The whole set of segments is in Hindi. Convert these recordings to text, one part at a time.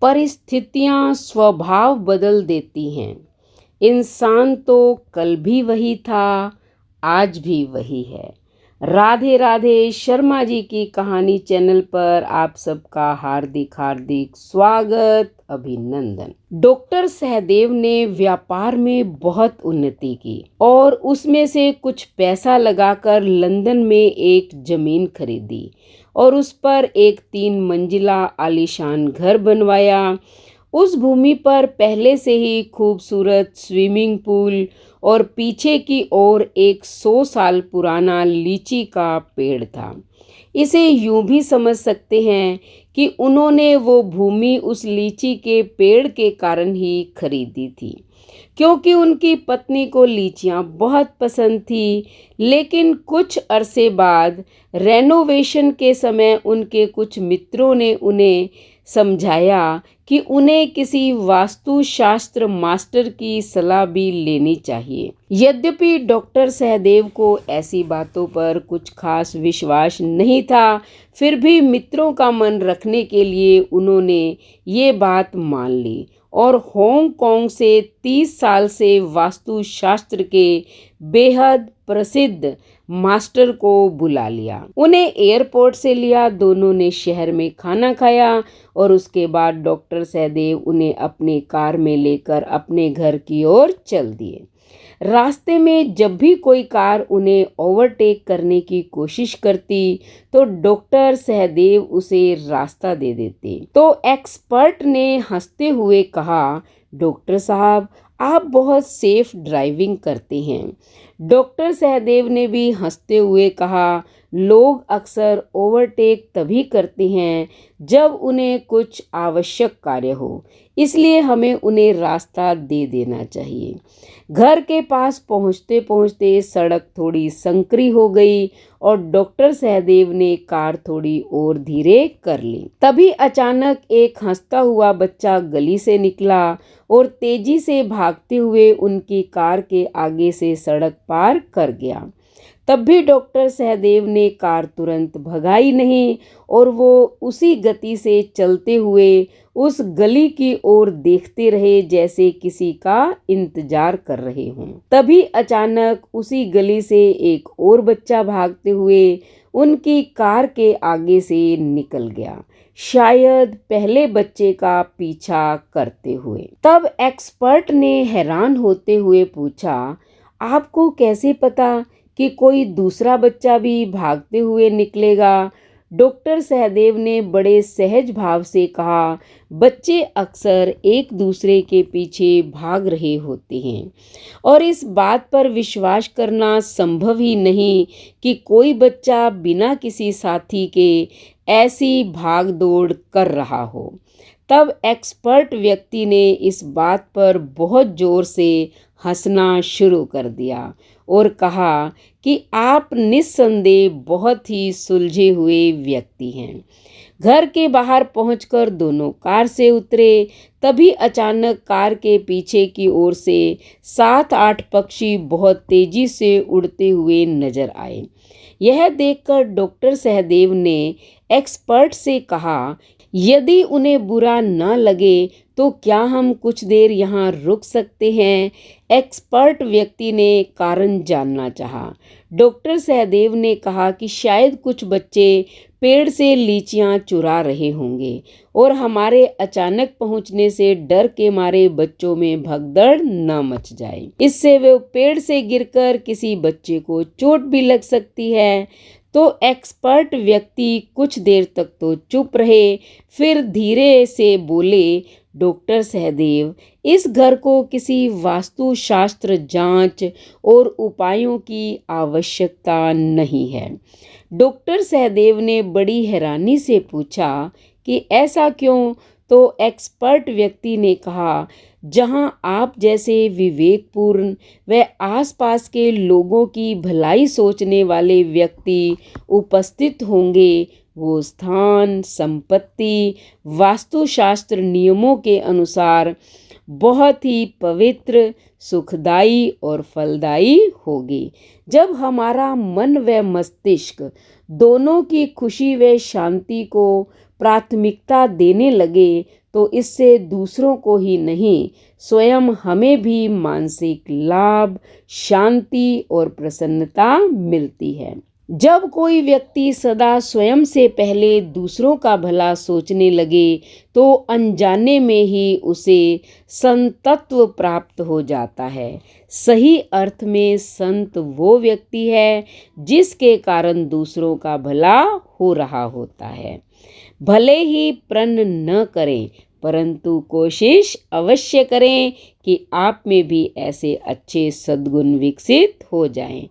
परिस्थितियां स्वभाव बदल देती हैं। इंसान तो कल भी वही था, आज भी वही है। राधे राधे। शर्मा जी की कहानी चैनल पर आप सबका हार्दिक हार्दिक स्वागत, अभिनंदन। डॉक्टर सहदेव ने व्यापार में बहुत उन्नति की और उसमें से कुछ पैसा लगाकर लंदन में एक जमीन खरीदी और उस पर एक 3 मंजिला आलीशान घर बनवाया। उस भूमि पर पहले से ही खूबसूरत स्विमिंग पूल और पीछे की ओर एक 100 साल पुराना लीची का पेड़ था। इसे यूं भी समझ सकते हैं कि उन्होंने वो भूमि उस लीची के पेड़ के कारण ही खरीदी थी, क्योंकि उनकी पत्नी को लीचियां बहुत पसंद थी। लेकिन कुछ अरसे बाद रेनोवेशन के समय उनके कुछ मित्रों ने उन्हें समझाया कि उन्हें किसी वास्तुशास्त्र मास्टर की सलाह भी लेनी चाहिए। यद्यपि डॉक्टर सहदेव को ऐसी बातों पर कुछ खास विश्वास नहीं था, फिर भी मित्रों का मन रखने के लिए उन्होंने ये बात मान ली और हांगकांग से 30 साल से वास्तुशास्त्र के बेहद प्रसिद्ध मास्टर को बुला लिया। उन्हें एयरपोर्ट से लिया, दोनों ने शहर में खाना खाया और उसके बाद डॉक्टर सहदेव उन्हें अपनी कार में लेकर अपने घर की ओर चल दिए। रास्ते में जब भी कोई कार उन्हें ओवरटेक करने की कोशिश करती तो डॉक्टर सहदेव उसे रास्ता दे देते। तो एक्सपर्ट ने हंसते हुए कहा, डॉक्टर साहब, आप बहुत सेफ ड्राइविंग करते हैं। डॉक्टर सहदेव ने भी हंसते हुए कहा, लोग अक्सर ओवरटेक तभी करते हैं जब उन्हें कुछ आवश्यक कार्य हो, इसलिए हमें उन्हें रास्ता दे देना चाहिए। घर के पास पहुंचते पहुंचते सड़क थोड़ी संकरी हो गई और डॉक्टर सहदेव ने कार थोड़ी और धीरे कर ली। तभी अचानक एक हंसता हुआ बच्चा गली से निकला और तेजी से भागते हुए उनकी कार के आगे से सड़क पार कर गया। तब भी डॉक्टर सहदेव ने कार तुरंत भगाई नहीं और वो उसी गति से चलते हुए उस गली की ओर देखते रहे जैसे किसी का इंतजार कर रहे हों। तभी अचानक उसी गली से एक और बच्चा भागते हुए उनकी कार के आगे से निकल गया, शायद पहले बच्चे का पीछा करते हुए। तब एक्सपर्ट ने हैरान होते हुए पूछा, आपको कैसे पता कि कोई दूसरा बच्चा भी भागते हुए निकलेगा? डॉक्टर सहदेव ने बड़े सहज भाव से कहा, बच्चे अक्सर एक दूसरे के पीछे भाग रहे होते हैं और इस बात पर विश्वास करना संभव ही नहीं कि कोई बच्चा बिना किसी साथी के ऐसी भाग दौड़ कर रहा हो। तब एक्सपर्ट व्यक्ति ने इस बात पर बहुत जोर से हंसना शुरू कर दिया और कहा कि आप निस्संदेह बहुत ही सुलझे हुए व्यक्ति हैं। घर के बाहर पहुंचकर दोनों कार से उतरे। तभी अचानक कार के पीछे की ओर से 7-8 पक्षी बहुत तेजी से उड़ते हुए नजर आए। यह देखकर डॉक्टर सहदेव ने एक्सपर्ट से कहा, यदि उन्हें बुरा न लगे तो क्या हम कुछ देर यहाँ रुक सकते हैं? एक्सपर्ट व्यक्ति ने कारण जानना चाहा। डॉक्टर सहदेव ने कहा कि शायद कुछ बच्चे पेड़ से लीचियां चुरा रहे होंगे और हमारे अचानक पहुंचने से डर के मारे बच्चों में भगदड़ न मच जाए। इससे वे पेड़ से गिरकर किसी बच्चे को चोट भी लग सकती है। तो एक्सपर्ट व्यक्ति कुछ देर तक तो चुप रहे, फिर धीरे से बोले, डॉक्टर सहदेव, इस घर को किसी वास्तुशास्त्र जांच और उपायों की आवश्यकता नहीं है। डॉक्टर सहदेव ने बड़ी हैरानी से पूछा कि ऐसा क्यों? तो एक्सपर्ट व्यक्ति ने कहा, जहां आप जैसे विवेकपूर्ण व आसपास के लोगों की भलाई सोचने वाले व्यक्ति उपस्थित होंगे, वो स्थान संपत्ति वास्तुशास्त्र नियमों के अनुसार बहुत ही पवित्र, सुखदायी और फलदायी होगी। जब हमारा मन व मस्तिष्क दोनों की खुशी व शांति को प्राथमिकता देने लगे तो इससे दूसरों को ही नहीं, स्वयं हमें भी मानसिक लाभ, शांति और प्रसन्नता मिलती है। जब कोई व्यक्ति सदा स्वयं से पहले दूसरों का भला सोचने लगे तो अनजाने में ही उसे संतत्व प्राप्त हो जाता है। सही अर्थ में संत वो व्यक्ति है जिसके कारण दूसरों का भला हो रहा होता है। भले ही प्रण न करें, परंतु कोशिश अवश्य करें कि आप में भी ऐसे अच्छे सद्गुण विकसित हो जाएं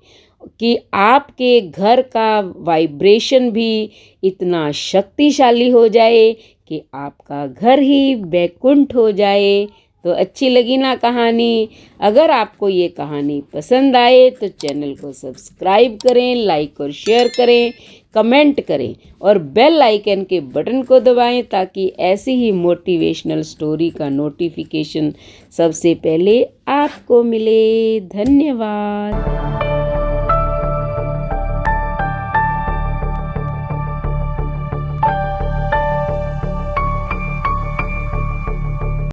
कि आपके घर का वाइब्रेशन भी इतना शक्तिशाली हो जाए कि आपका घर ही वैकुंठ हो जाए। तो अच्छी लगी ना कहानी? अगर आपको ये कहानी पसंद आए तो चैनल को सब्सक्राइब करें, लाइक और शेयर करें, कमेंट करें और बेल आइकन के बटन को दबाएं ताकि ऐसी ही मोटिवेशनल स्टोरी का नोटिफिकेशन सबसे पहले आपको मिले। धन्यवाद।